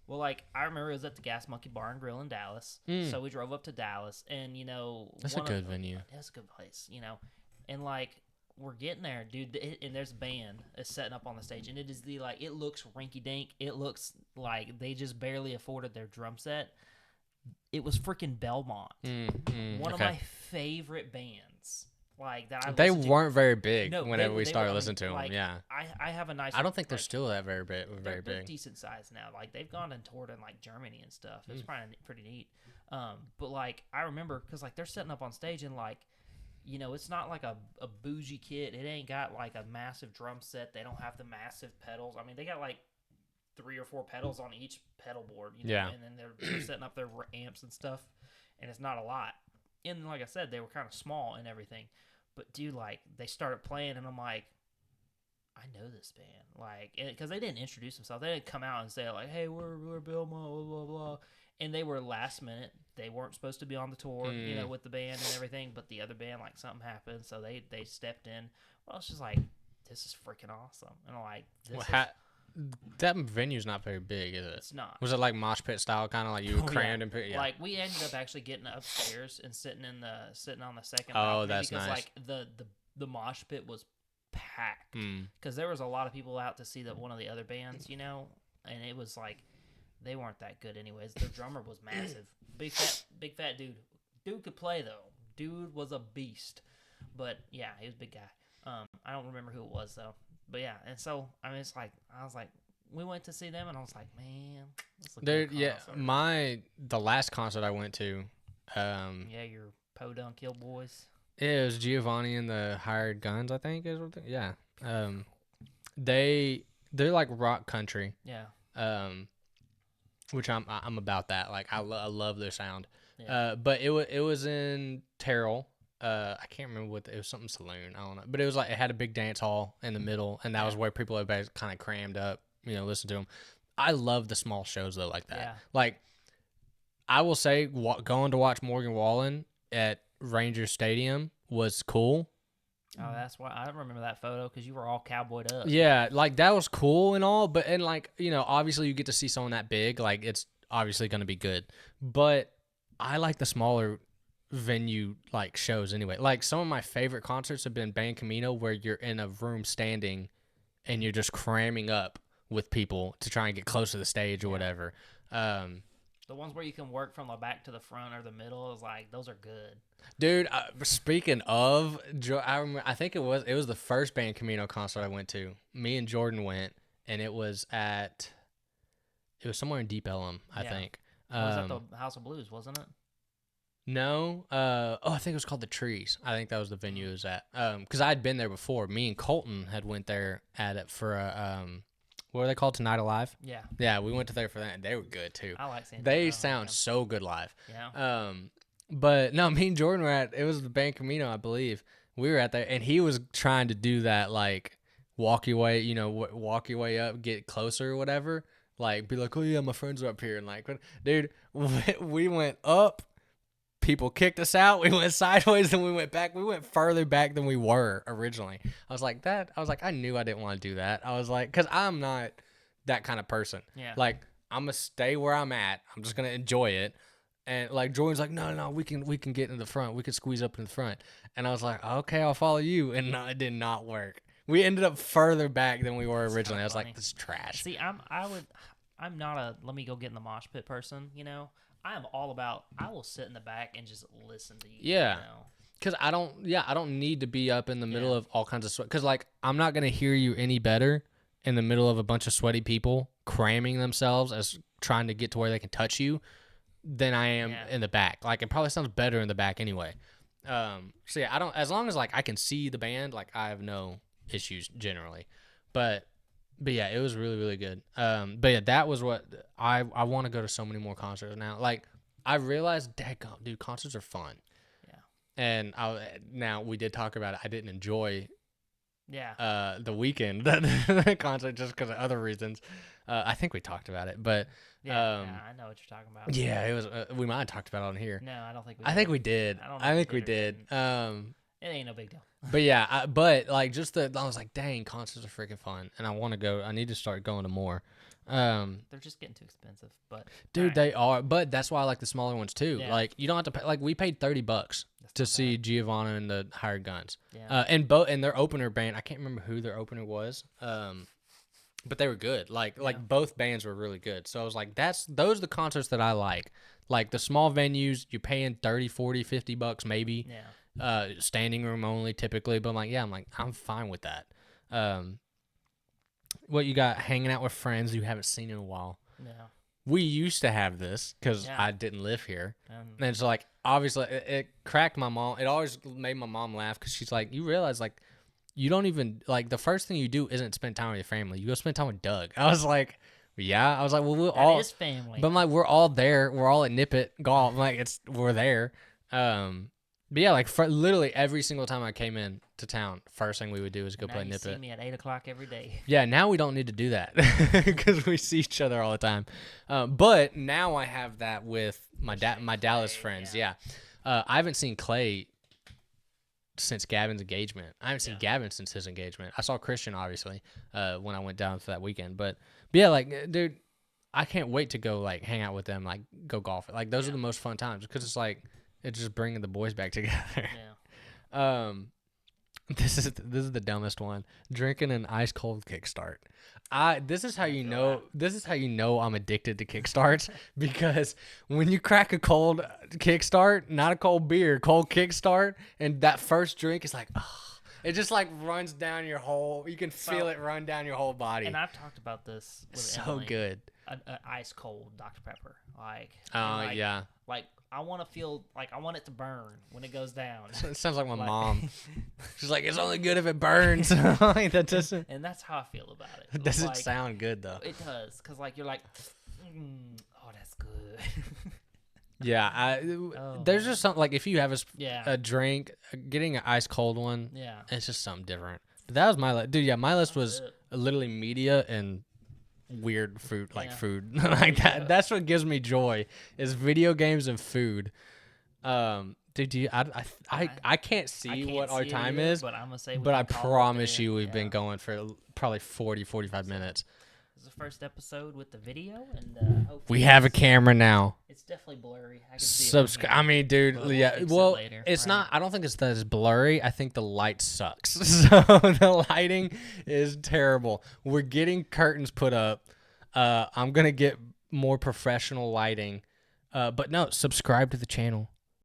Well, like I remember it was at the Gas Monkey Bar and Grill in Dallas, so we drove up to Dallas, and you know, that's a good venue. That's a good place, you know, and like. We're getting there, dude, and there's a band is setting up on the stage, and it is it looks rinky-dink. It looks like they just barely afforded their drum set. It was freaking Belmont, one of my favorite bands. Like that, they weren't very big whenever we started listening to them. Like, yeah, I have a nice. I don't think they're still that very big. Very they're big, decent size now. Like they've gone and toured in like Germany and stuff. It's pretty neat. But like I remember because like they're setting up on stage and like. You know, it's not like a bougie kit. It ain't got like a massive drum set. They don't have the massive pedals. I mean, they got like 3 or 4 pedals on each pedal board. You know? Yeah. And then they're setting up their amps and stuff. And it's not a lot. And like I said, they were kind of small and everything. But dude, like they started playing, and I'm like, I know this band, like, because they didn't introduce themselves. They didn't come out and say like, "Hey, we're Belmont, blah blah blah." And they were last minute. They weren't supposed to be on the tour, you know, with the band and everything. But the other band, like, something happened, so they stepped in. Well, it's just like, this is freaking awesome. And I'm like, that venue's not very big, is it? It's not. Was it like mosh pit style, kind of like you crammed and put? Yeah. Like we ended up actually getting upstairs and sitting on the second. Oh, that's because, nice. Like the mosh pit was packed because there was a lot of people out to see one of the other bands, you know, and it was like. They weren't that good anyways. Their drummer was massive. Big fat dude. Dude could play, though. Dude was a beast. But, yeah, he was a big guy. I don't remember who it was, though. But, yeah, and so, I mean, it's like, I was like, we went to see them, and I was like, man, this looks like a concert. The last concert I went to. Your Podunk Kill Boys. It was Giovanni and the Hired Guns, I think. Yeah. They're like rock country. Yeah. Which I'm about that. Like I love their sound. Yeah. But it was in Terrell. I can't remember what it was. Something saloon. I don't know. But it was like it had a big dance hall in the middle, and that was where everybody kind of crammed up. You know, listen to them. I love the small shows though, like that. Yeah. Like I will say, going to watch Morgan Wallen at Ranger Stadium was cool. Oh, that's why I remember that photo because you were all cowboyed up. Yeah, like that was cool and all, but like you know, obviously you get to see someone that big, like it's obviously going to be good. But I like the smaller venue like shows anyway. Like some of my favorite concerts have been Band Camino, where you're in a room standing, and you're just cramming up with people to try and get close to the stage or whatever. The ones where you can work from the back to the front or the middle is like those are good. Dude, speaking of, I think it was the first Band Camino concert I went to. Me and Jordan went, and it was somewhere in Deep Ellum, I think. Was that the House of Blues, wasn't it? No. I think it was called The Trees. I think that was the venue it was at. Because I had been there before. Me and Colton had went there at it for a what are they called? Tonight Alive? Yeah. Yeah, we went to there for that, and they were good too. I like seeing they sound so good live. Yeah. But no, me and Jordan were it was the Band Camino, I believe. We were at there, and he was trying to do that, like, walk your way up, get closer or whatever. Like, be like, oh, yeah, my friends are up here. And, like, dude, we went up. People kicked us out. We went sideways, and we went back. We went further back than we were originally. I was like, I knew I didn't want to do that. I was like, because I'm not that kind of person. Yeah. Like, I'm going to stay where I'm at. I'm just going to enjoy it. And like Jordan's like, no, we can get in the front. We can squeeze up in the front. And I was like, okay, I'll follow you. And no, it did not work. We ended up further back than we were originally. I was like, this is trash. See, I'm not a let me go get in the mosh pit person. You know, I am all about. I will sit in the back and just listen to you. Yeah. You know? Because I don't need to be up in the middle of all kinds of sweat. Because like I'm not gonna hear you any better in the middle of a bunch of sweaty people cramming themselves as trying to get to where they can touch you than I am in the back. Like it probably sounds better in the back anyway. So yeah, as long as like I can see the band, like I have no issues generally. But But yeah, it was really, really good. But yeah, that was what I want to go to so many more concerts now. Like I realized, daggone, dude, concerts are fun. Yeah. And now we did talk about it. I didn't enjoy Yeah. the weekend the concert just because of other reasons. I think we talked about it, but Yeah, I know what you're talking about. yeah, it was. We might have talked about it on here. No, I don't think we. I think we did. I don't know I if think we or did. didn't. It ain't no big deal. But yeah, but like just I was like, dang, concerts are freaking fun, and I want to go. I need to start going to more. They're just getting too expensive, but Dude, alright. they are. But that's why I like the smaller ones too. Yeah. Like you don't have to pay. Like we paid $30 That's to not see bad. Giovanna and the Hired Guns. Yeah. And their opener band. I can't remember who their opener was. But they were good. Like both bands were really good. So I was like, those are the concerts that I like. Like the small venues, you're paying $30, $40, $50 maybe. Yeah. Standing room only typically. But I'm fine with that. What you got? Hanging out with friends you haven't seen in a while. Yeah. We used to have this because Yeah. I didn't live here. And And it's like, obviously, it cracked my mom. It always made my mom laugh because she's like, you realize, like, you don't even, like, the first thing you do isn't spend time with your family. You go spend time with Doug. I was like, yeah. I was like, well, we're that all, is family. but I'm like, we're all there. We're all at Nippet Golf. I'm like, we're there. But yeah, like, literally every single time I came in to town, first thing we would do is go now play you see Nippet. me at 8:00 every day. Yeah, now we don't need to do that because we see each other all the time. But now I have that with my Dallas Clay, friends. yeah. Yeah, I haven't seen Clay since Gavin's engagement. I haven't seen Yeah. Gavin since his engagement. I saw Christian obviously when I went down for that weekend. But yeah, like dude, I can't wait to go like hang out with them, like go golf. Like those are the most fun times because it's like it's just bringing the boys back together. Yeah. This is the dumbest one. Drinking an ice cold kickstart. This is how you know I'm addicted to kickstarts because when you crack a cold kickstart, not a cold beer, cold kickstart, and that first drink is like, oh, it just like runs down your whole. You can feel it run down your whole body. And I've talked about this with So Emily, good. An ice cold Dr. Pepper. Like, Oh and, like, yeah. Like I want to feel like I want it to burn when it goes down. It sounds like my Like- mom. She's like, it's only good if it burns. Like, that doesn't. And that's how I feel about it. It doesn't Like, sound good though. It does, cause like you're like, oh, that's good. Yeah, Oh, there's man. just something like if you have Yeah. a drink, getting an ice cold one, Yeah. it's just something different. But that was my list, dude. Yeah, my list was it. literally media and weird food, like Yeah. food, like that. go. That's what gives me joy is video games and food. Dude, I can't see I can't what our see it time either, is, but I'm gonna say. we but I can call it promise there. you we've been Yeah. going for probably 40, 45 minutes. This is the first episode with the video, and hopefully We have a it's- camera now. It's definitely blurry. I can see it. Subscribe. I mean, dude, But we'll yeah. fix it Well, later, it's right? not. I don't think it's that it's blurry. I think the light sucks. So the lighting is terrible. We're getting curtains put up. I'm gonna get more professional lighting. But no, subscribe to the channel.